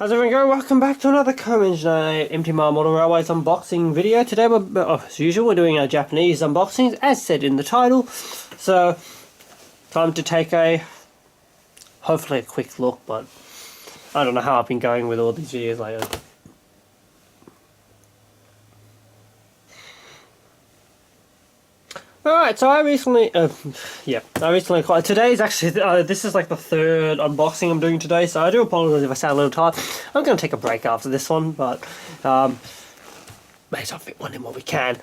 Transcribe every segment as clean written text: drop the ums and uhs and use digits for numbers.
How's everyone going? Welcome back to another carriage empty mile model railways unboxing video. Today, as usual, we're doing our Japanese unboxings, as said in the title. So, time to take hopefully a quick look, but I don't know how I've been going with all these videos lately. Alright, so I recently acquired, today's actually, this is like the third unboxing I'm doing today, so I do apologize if I sound a little tired. I'm going to take a break after this one, but may as well fit one in what we can.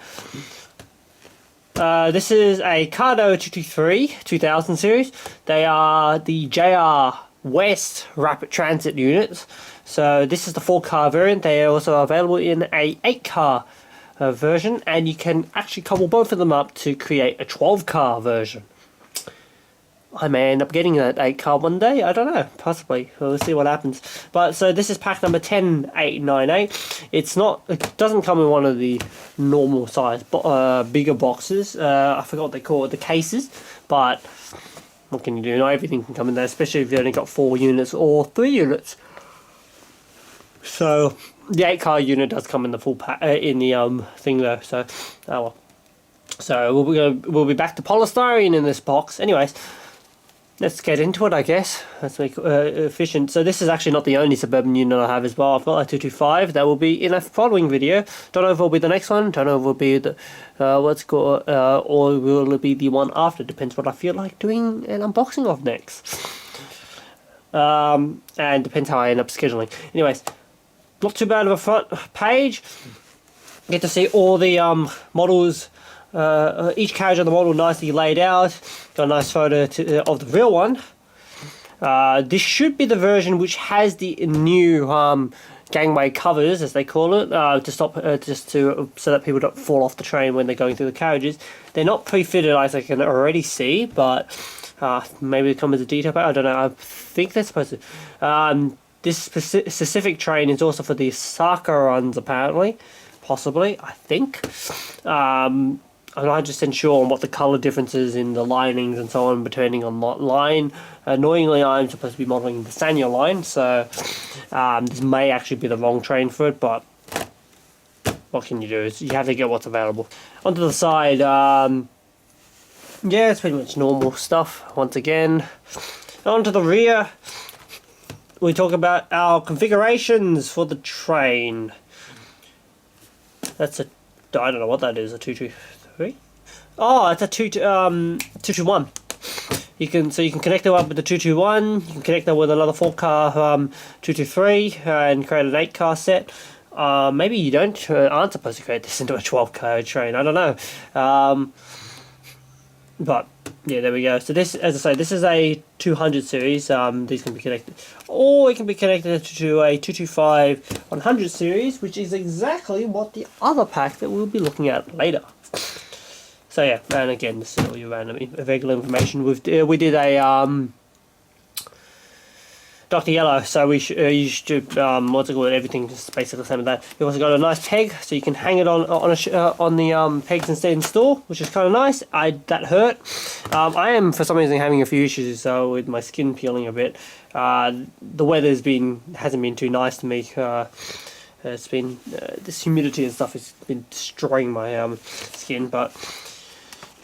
This is a Kato 223 2000 series. They are the JR West Rapid Transit units. So this is the 4-car variant. They are also available in a 8-car version, and you can actually couple both of them up to create a 12-car version. I may end up getting that 8-car one day, I don't know, possibly. We'll see what happens. But so this is pack number 10898. It doesn't come in one of the normal size bigger boxes. I forgot what they call it, the cases, but what can you do? Not everything can come in there, especially if you've only got 4 units or 3 units. So the 8-car unit does come in the full pack in the thing though. So oh well. So we'll be back to polystyrene in this box. Anyways, let's get into it, I guess. Let's make it efficient. So this is actually not the only Suburban unit I have as well. I've got a 225 that will be in a following video. Don't know if it'll be the next one. Don't know if it'll be the or will it be the one after. Depends what I feel like doing an unboxing of next. And depends how I end up scheduling. Anyways, not too bad of a front page. Get to see all the models, each carriage on the model nicely laid out. Got a nice photo of the real one. This should be the version which has the new gangway covers, as they call it, to stop, so that people don't fall off the train when they're going through the carriages. They're not pre-fitted, as I can already see, but maybe they come as a detail pack. I don't know. I think they're supposed to. This specific train is also for the Osaka runs, apparently. Possibly, I think. I'm not just unsure on what the colour differences in the linings and so on, depending on what line. Annoyingly, I'm supposed to be modelling the Sanya line, so this may actually be the wrong train for it, but what can you do? You have to get what's available. Onto the side, yeah, it's pretty much normal stuff, once again. Onto the rear. We talk about our configurations for the train. That's I don't know what that is, a 223? Oh, it's a 221. You can connect it up with the 221, you can connect it with another 4-car 223 and create an 8-car set. Maybe you aren't supposed to create this into a 12-car train, I don't know. But yeah, there we go. So this, as I say, this is a 200 series. These can be connected, or it can be connected to a 225 100 series, which is exactly what the other pack that we'll be looking at later. So yeah, and again, this is all your random regular information. We did a Dr. Yellow, so we used to what's it called? Everything just basically the same as that. We also got a nice peg, so you can hang it on the pegs instead in store, which is kind of nice. That hurt. I am for some reason having a few issues with my skin peeling a bit. The weather hasn't been too nice to me. It's been this humidity and stuff has been destroying my skin, but.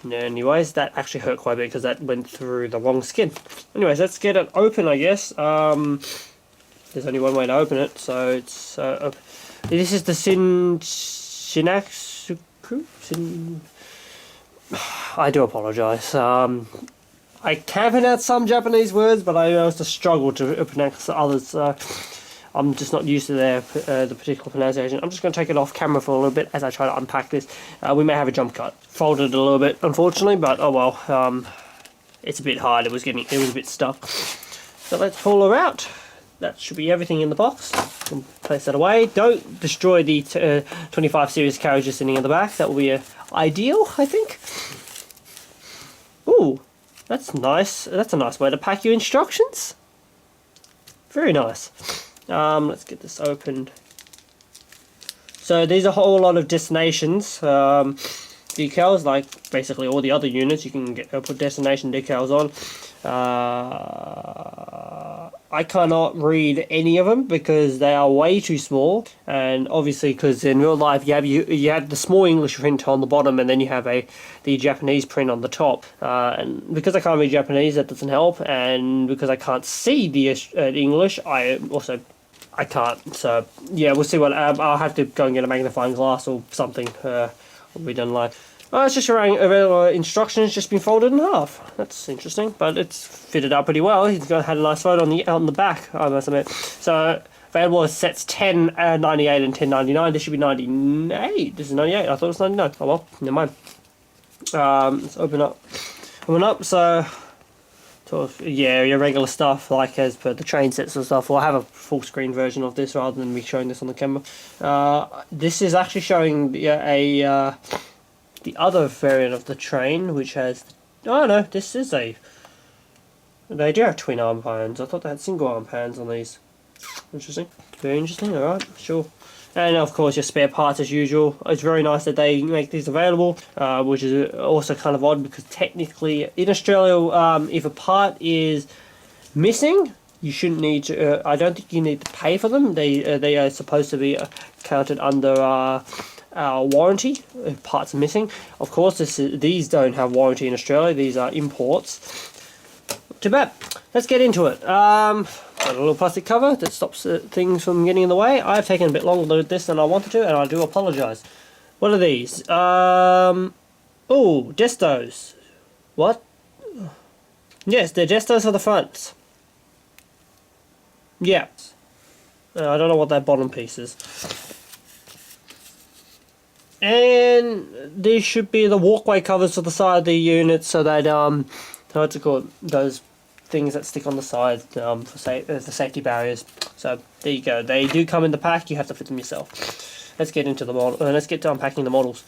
Anyways, that actually hurt quite a bit because that went through the wrong skin. Anyways, let's get it open, I guess. There's only one way to open it, so it's this is the Shinaksuku? I do apologise. I can pronounce some Japanese words, but I also struggle to pronounce others. I'm just not used to the particular pronunciation. I'm just going to take it off camera for a little bit as I try to unpack this. We may have a jump cut. Folded a little bit, unfortunately, but oh well. It's a bit hard. It was a bit stuck. So let's pull her out. That should be everything in the box. We'll place that away. Don't destroy the 25 series carriages sitting in the back. That will be ideal, I think. Ooh, that's nice. That's a nice way to pack your instructions. Very nice. Let's get this opened. So these are a whole lot of destinations decals, like basically all the other units. You can put destination decals on. I cannot read any of them because they are way too small, and obviously because in real life you have the small English print on the bottom and then you have the Japanese print on the top, and because I can't read Japanese, that doesn't help, and because I can't see the English, I can't. So yeah, we'll see what I'll have to go and get a magnifying glass or something. We'll be done live. It's just showing instructions just been folded in half. That's interesting, but it's fitted out pretty well. He's had a nice photo on the back, I must admit. So available as sets 10.98 and 10.99. This should be 98. This is 98. I thought it was 99. Oh well, never mind. Let's open up. So yeah, your regular stuff like as per the train sets and stuff. We'll have a full screen version of this rather than me showing this on the camera. This is actually showing the other variant of the train, which has... Oh no, this is a... They do have twin arm pans. I thought they had single arm pans on these. Interesting. Very interesting, alright, sure. And of course your spare parts as usual. It's very nice that they make these available, which is also kind of odd because technically in Australia, if a part is missing, you shouldn't need to... I don't think you need to pay for them. They are supposed to be counted under... warranty if parts are missing. Of course, these don't have warranty in Australia. These are imports. Too bad. Let's get into it. Got a little plastic cover that stops things from getting in the way. I've taken a bit longer to do this than I wanted to, and I do apologise. What are these? Oh, Destos. What? Yes, they're Destos for the front. Yeah. I don't know what that bottom piece is. And these should be the walkway covers to the side of the unit, so that what's it called? Those things that stick on the side for the safety barriers. So there you go. They do come in the pack. You have to fit them yourself. Let's get into the model. Let's get to unpacking the models.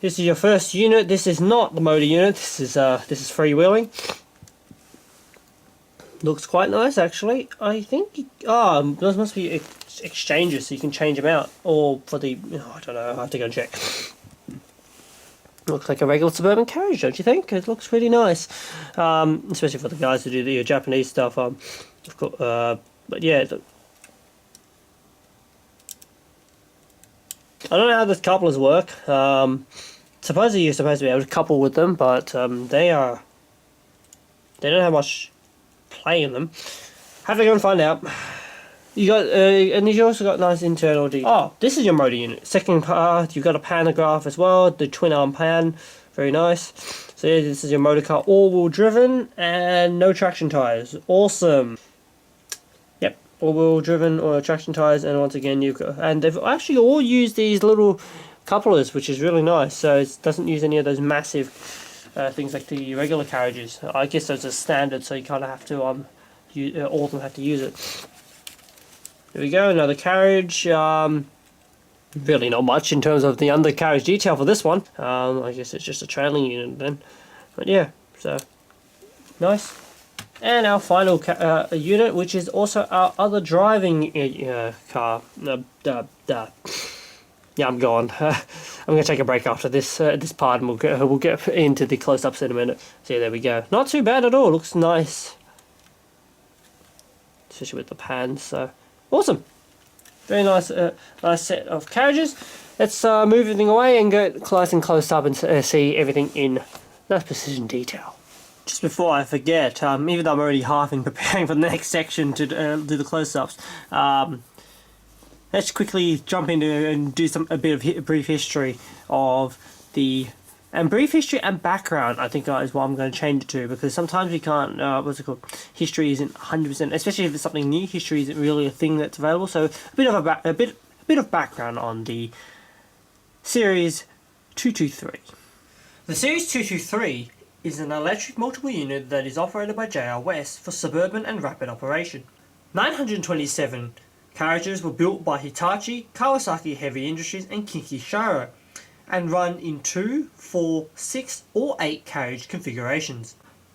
This is your first unit. This is not the motor unit. This is freewheeling. Looks quite nice actually. I think those must be exchanges, so you can change them out, or for the I don't know. I have to go and check. Looks like a regular Suburban carriage, don't you think? It looks pretty nice, especially for the guys who do the Japanese stuff. Of course, but yeah. I don't know how the couplers work. Supposedly you're supposed to be able to couple with them, but they don't have much play in them. Have to go and find out. You got and you also got nice internal Oh, this is your motor unit. Second part, you've got a pantograph as well, the twin arm pan, very nice. So yeah, this is your motor car, all-wheel driven and no traction tires. Awesome. Yep, all-wheel driven or traction tires, and once again you've got, and they've actually all used these little couplers, which is really nice. So it doesn't use any of those massive things like the regular carriages. I guess those are standard, so you kind of have to all of them have to use it. There we go, another carriage. Really not much in terms of the undercarriage detail for this one. I guess it's just a trailing unit then. But yeah, so nice. And our final unit, which is also our other driving car. Yeah, I'm gone. I'm going to take a break after this this part, and we'll get into the close-ups in a minute. So yeah, there we go. Not too bad at all. Looks nice, especially with the pans. So awesome. Very nice, nice set of carriages. Let's move everything away and go nice and close up and see everything in nice precision detail. Just before I forget, even though I'm already half in preparing for the next section to do the close-ups, let's quickly jump into and do a bit of brief history of the... And brief history and background, I think, is what I'm going to change it to, because sometimes we can't, what's it called, history isn't 100%, especially if it's something new, history isn't really a thing that's available, so a bit of background on the Series 223. The Series 223 is an electric multiple unit that is operated by JR West for suburban and rapid operation. 927 carriages were built by Hitachi, Kawasaki Heavy Industries and Kinki Sharo, and run in 2, 4, 6 or 8 carriage configurations.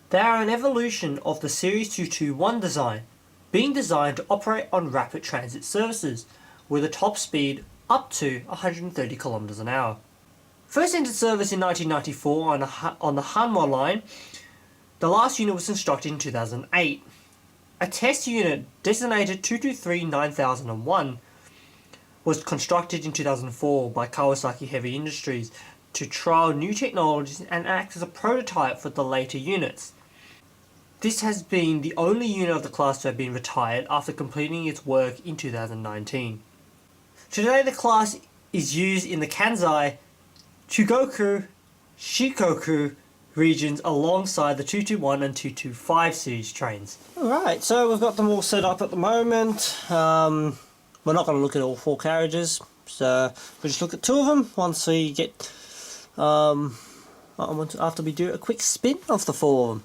They are an evolution of the Series 221 design, being designed to operate on rapid transit services, with a top speed up to 130 km an hour. First entered service in 1994 on the Hanwha line, The last unit was constructed in 2008. A test unit designated 223-9001 was constructed in 2004 by Kawasaki Heavy Industries to trial new technologies and act as a prototype for the later units. This has been the only unit of the class to have been retired after completing its work in 2019. Today the class is used in the Kansai, Chugoku, Shikoku regions alongside the 221 and 225 series trains. Alright, so we've got them all set up at the moment. We're not going to look at all 4 carriages, so we'll just look at 2 of them once we get, after we do a quick spin of the 4 of them.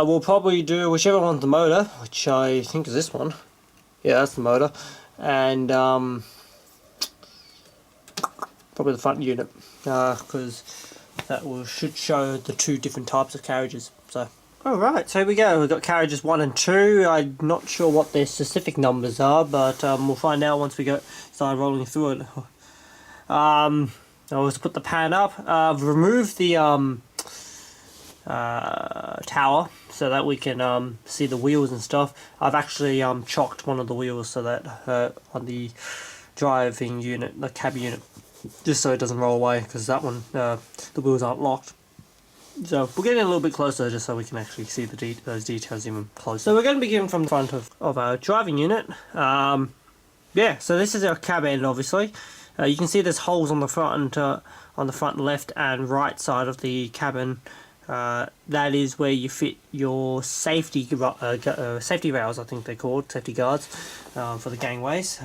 We'll probably do whichever one's the motor, which I think is this one. Yeah, that's the motor. And probably the front unit, because that should show the 2 different types of carriages. So, alright, so here we go. We've got carriages 1 and 2. I'm not sure what their specific numbers are, but we'll find out once we start rolling through it. I'll just put the pan up. I've removed the tower so that we can see the wheels and stuff. I've actually chocked one of the wheels so that on the driving unit, the cab unit, just so it doesn't roll away, because that one the wheels aren't locked. So we'll get in a little bit closer just so we can actually see those details even closer. So we're going to begin from the front of our driving unit. Yeah, so this is our cab end, obviously. You can see there's holes on the front left and right side of the cabin. That is where you fit your safety rails, I think they're called, safety guards, for the gangways.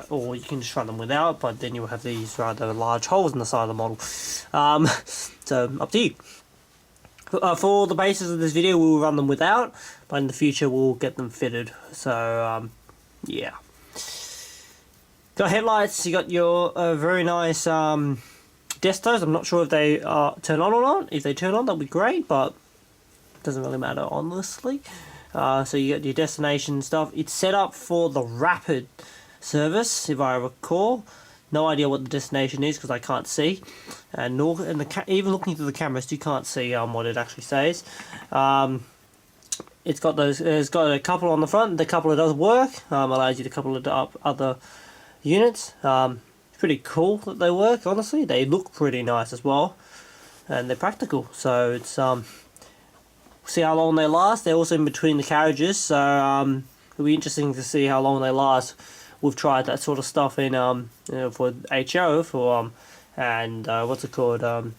Or you can just run them without, but then you'll have these rather large holes in the side of the model. So up to you. For the basis of this video, we'll run them without, but in the future we'll get them fitted. So yeah. Got headlights. You got your very nice Destos. I'm not sure if they turn on or not. If they turn on, that'll be great, but it doesn't really matter, honestly. So you got your destination stuff. It's set up for the rapid service, if I recall. No idea what the destination is because I can't see, and even looking through the cameras, you can't see what it actually says. It's got a couple on the front. The couple that does work allows you to couple it up other units. Pretty cool that they work, honestly. They look pretty nice as well, and they're practical, so it's see how long they last. They're also in between the carriages, so it'll be interesting to see how long they last. We've tried that sort of stuff in for HO and what's it called,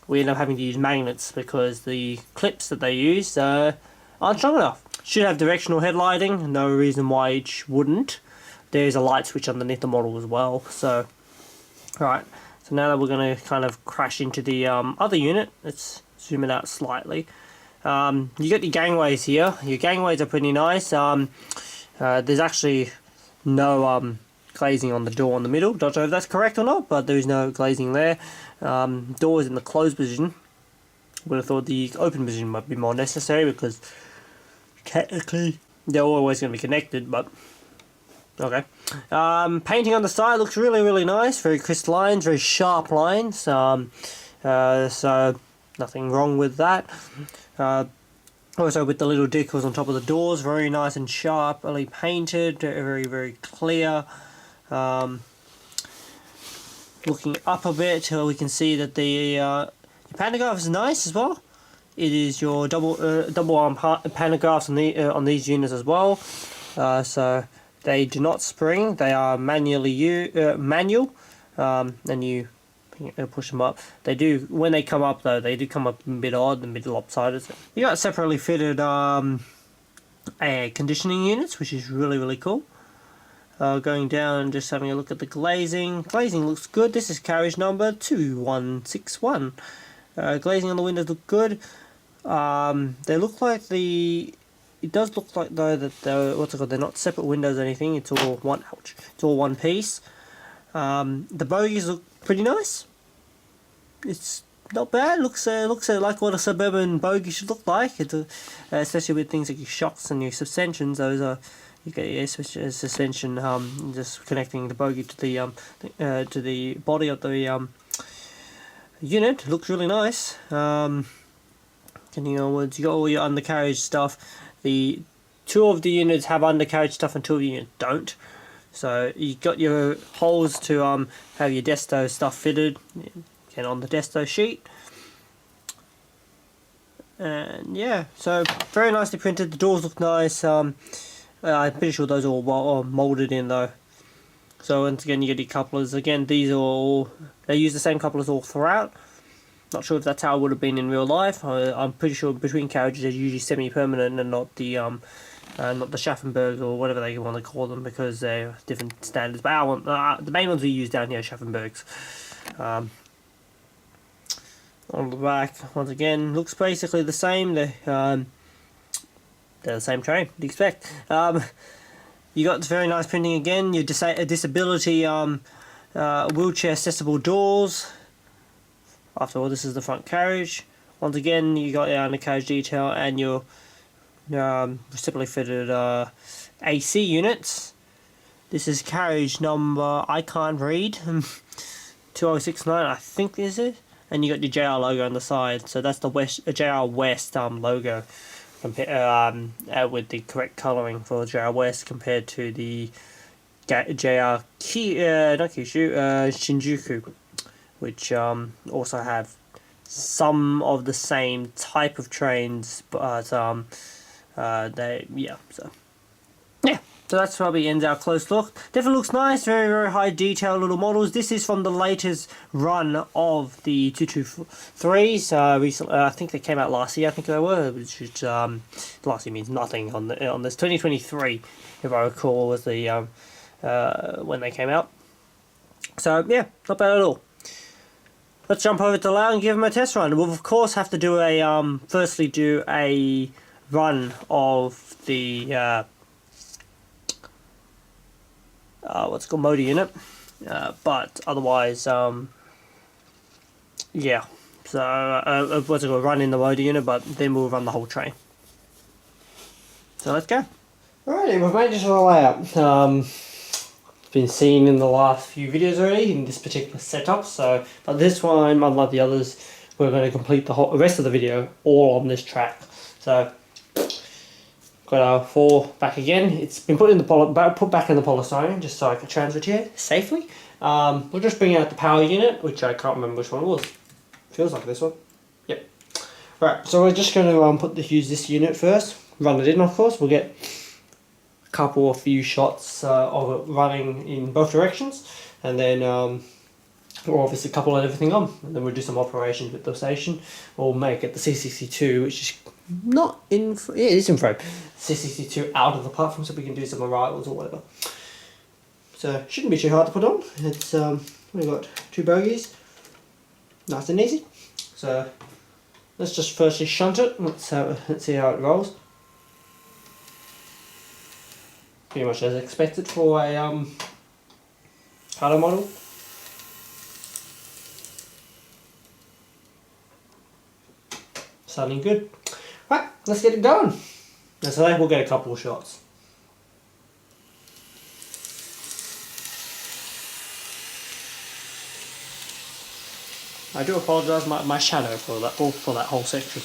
we end up having to use magnets because the clips that they use aren't strong enough. Should have directional headlighting, no reason why it wouldn't. There's a light switch underneath the model as well. So alright, so now that we're going to kind of crash into the other unit, let's zoom it out slightly. You got your gangways here. Your gangways are pretty nice. There's actually no glazing on the door in the middle. Don't know if that's correct or not, but there is no glazing there. Doors in the closed position. Would have thought the open position might be more necessary because technically they're always going to be connected, but okay. Painting on the side looks really, really nice. Very crisp lines, very sharp lines. So nothing wrong with that. Also with the little decals on top of the doors, very nice and sharply painted, very, very clear. Looking up a bit, we can see that the pantograph is nice as well. It is your double arm pantographs on these units as well. So they do not spring; they are manual, and you push them up. They do, when they come up though, they do come up a bit odd and a bit lopsided. You got separately fitted air conditioning units, which is really, really cool. Going down and just having a look at the glazing. Glazing looks good. This is carriage number 2161. Glazing on the windows look good. They look like it does look like though that they're not separate windows or anything. It's all one. Ouch! It's all one piece. The bogies look pretty nice. It's not bad. Looks like what a Suburban bogie should look like. It's especially with things like your shocks and your suspensions. Those are, you get your suspension just connecting the bogie to the body of the unit. Looks really nice. Continuing onwards, you got all your undercarriage stuff. The two of the units have undercarriage stuff and two of the units don't. So you got your holes to have your desto stuff fitted, again on the desto sheet. And yeah, so very nicely printed. The doors look nice. I'm pretty sure those are all molded in though. So once again, you get your couplers. Again, these are all, they use the same couplers all throughout. Not sure if that's how it would have been in real life. I'm pretty sure between carriages they're usually semi-permanent and not the Schaffenbergs or whatever they want to call them, because they're different standards. But the main ones we use down here are Schaffenbergs. On the back, once again, looks basically the same. They're the same train, you'd expect. You got very nice printing again. Your disability wheelchair accessible doors. After all, this is the front carriage. Once again, you got your undercarriage detail and your reciprocally fitted AC units. This is carriage number, I can't read, 2069 I think is it, and you got your JR logo on the side. So that's the JR West logo, with the correct colouring for JR West compared to the JR Shinjuku, which also have some of the same type of trains, but so that's probably ends our close look. Definitely looks nice. Very, very high detail little models. This is from the latest run of the 223s. Recently, I think they came out last year. I think they were, which is, last year means nothing on this. 2023, if I recall, was the when they came out. So yeah, not bad at all. Let's jump over to Lau and give them a test run. We'll of course have to do a firstly do a run of the what's it called, motor unit, but otherwise yeah, so what's it called, run in the motor unit, but then we'll run the whole train. So let's go. Alrighty, we've made it to the layout. Been seen in the last few videos already in this particular setup, so but this one, unlike the others, we're going to complete the rest of the video all on this track. So got our 4 back again. It's been put back in the polystyrene just so I can transfer here safely. We'll just bring out the power unit, which I can't remember which one it was. Feels like this one. Yep. Right, so we're just going to use this unit first. Run it in, of course. We'll get a few shots of it running in both directions, and then we'll obviously couple everything on, and then we'll do some operations with the station. We'll make it the C62, which is not in, yeah, it is in frame, C62 out of the platform, so we can do some arrivals or whatever. So shouldn't be too hard to put on. It's we've got 2 bogies, nice and easy. So let's just firstly shunt it. Let's see how it rolls. Pretty much as expected for a Kato model. Sounding good. Right, let's get it going. And so we'll get a couple of shots. I do apologise, my shadow for that whole section.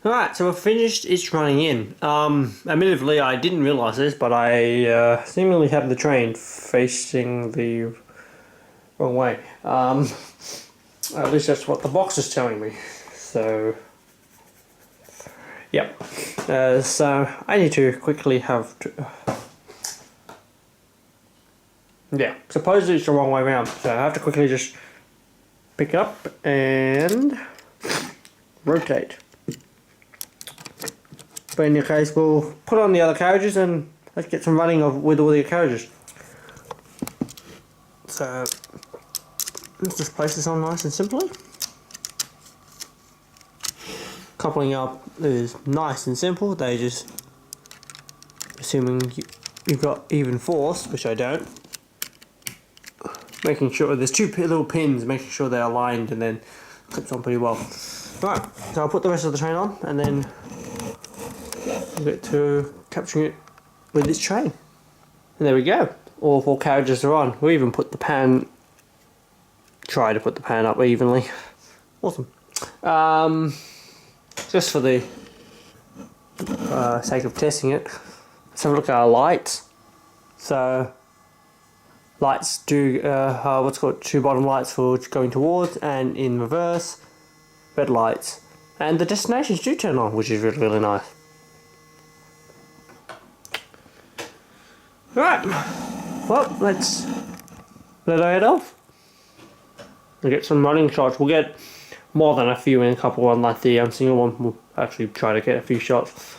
Alright, so we've finished it's running in. Admittedly I didn't realise this, but I seemingly have the train facing the wrong way. At least that's what the box is telling me. So, yep. So I need to quickly have yeah, supposedly it's the wrong way around, so I have to quickly just pick it up and rotate. But in your case, we'll put on the other carriages and let's get some running with all the carriages. So let's just place this on nice and simply. Coupling up is nice and simple. They just, assuming you've got even force, which I don't, making sure there's two little pins, making sure they're aligned, and then clips on pretty well. Right, so I'll put the rest of the train on and then we'll get to capturing it with this train. And there we go. All 4 carriages are on. We even put the pan, try to put the pan up evenly. Awesome. Just for the sake of testing it, let's have a look at our lights. So lights do what's called 2 bottom lights for going towards and in reverse, red lights, and the destinations do turn on, which is really nice. Right, well, let's let our head off and get some running shots. We'll get more than a few in a couple, unlike the single one. We'll actually try to get a few shots.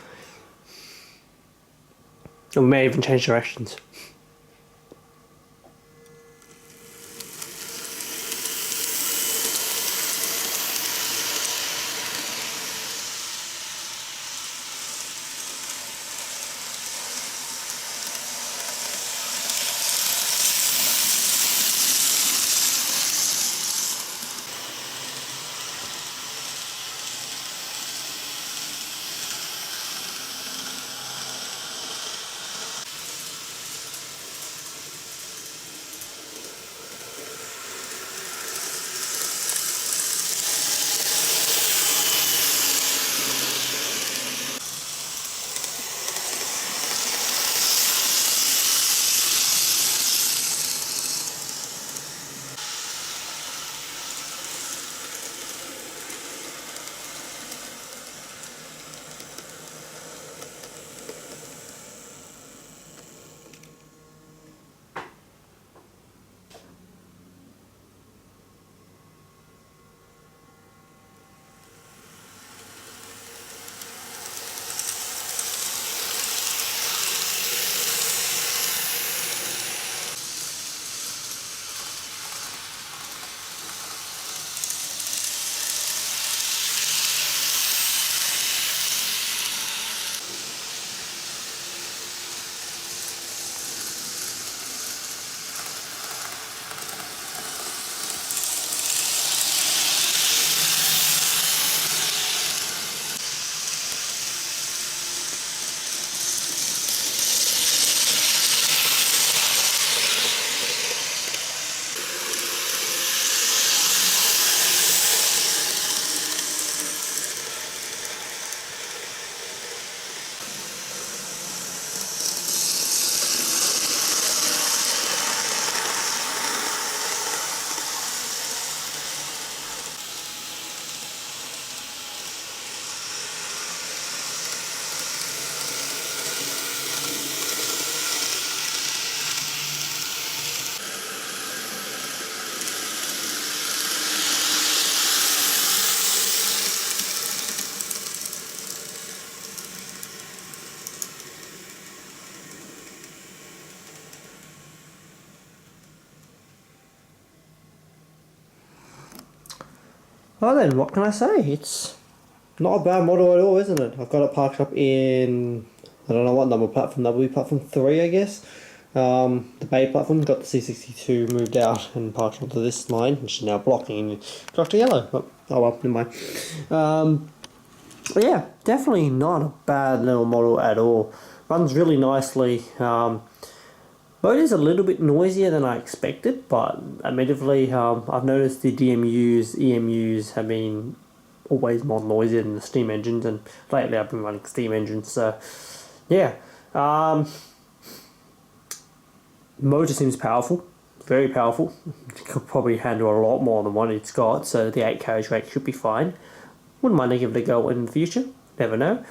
And we may even change directions. Well then, what can I say? It's not a bad model at all, isn't it? I've got it parked up in, I don't know what number platform, that'll be platform 3 I guess. The bay platform, got the C62 moved out and parked onto this line, which is now blocking Dr. Yellow. But, oh well, never mind. But yeah, definitely not a bad little model at all. Runs really nicely. Mode is a little bit noisier than I expected, but admittedly, I've noticed the DMUs, EMUs have been always more noisy than the steam engines, and lately I've been running steam engines, so yeah. Motor seems powerful, very powerful. It could probably handle a lot more than what it's got, so the 8 carriage rate should be fine. Wouldn't mind to give it a go in the future, never know.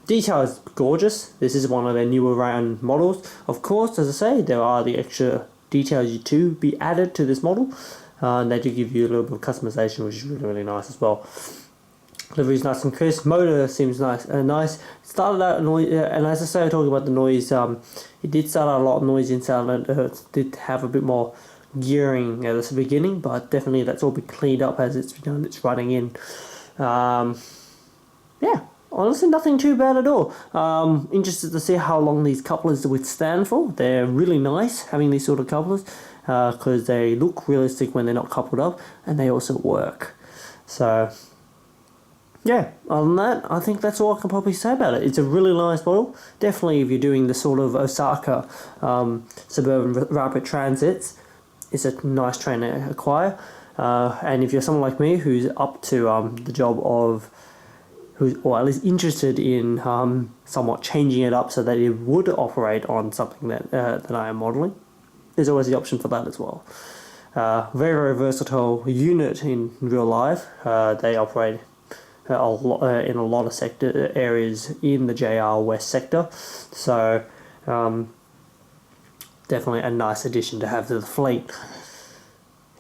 Detail is gorgeous. This is one of their newer round models. Of course, as I say, there are the extra details to be added to this model, and they do give you a little bit of customization, which is really, really nice as well. Livery is nice and crisp. Motor seems nice. Started out noise, and as I say, talking about the noise, it did start out a lot of noise inside, and it did have a bit more gearing at the beginning, but definitely that's all been cleaned up as it's done. It's running in. Yeah, honestly, nothing too bad at all. Interested to see how long these couplers withstand for. They're really nice having these sort of couplers because they look realistic when they're not coupled up, and they also work. So yeah, other than that, I think that's all I can probably say about it. It's a really nice model. Definitely if you're doing the sort of Osaka Suburban rapid transits, it's a nice train to acquire. And if you're someone like me who's up to the job of, or at least interested in somewhat changing it up so that it would operate on something that I am modelling, there's always the option for that as well. Very, very versatile unit in real life. They operate in a lot of sector areas in the JR West sector, so definitely a nice addition to have to the fleet.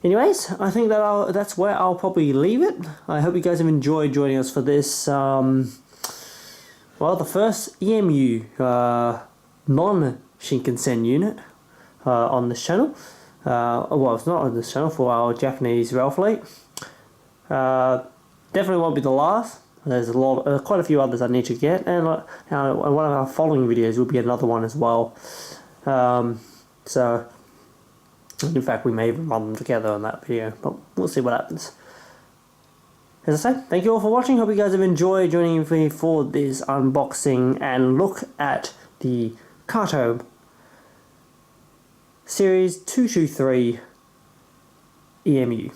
Anyways, I think that's where I'll probably leave it. I hope you guys have enjoyed joining us for this, well, the first EMU non-Shinkansen unit on this channel. Well, it's not on this channel, for our Japanese rail fleet. Definitely won't be the last. There's quite a few others I need to get, and one of our following videos will be another one as well. So, in fact, we may even run them together on that video, but we'll see what happens. As I say, thank you all for watching. Hope you guys have enjoyed joining me for this unboxing and look at the Kato Series 223 EMU.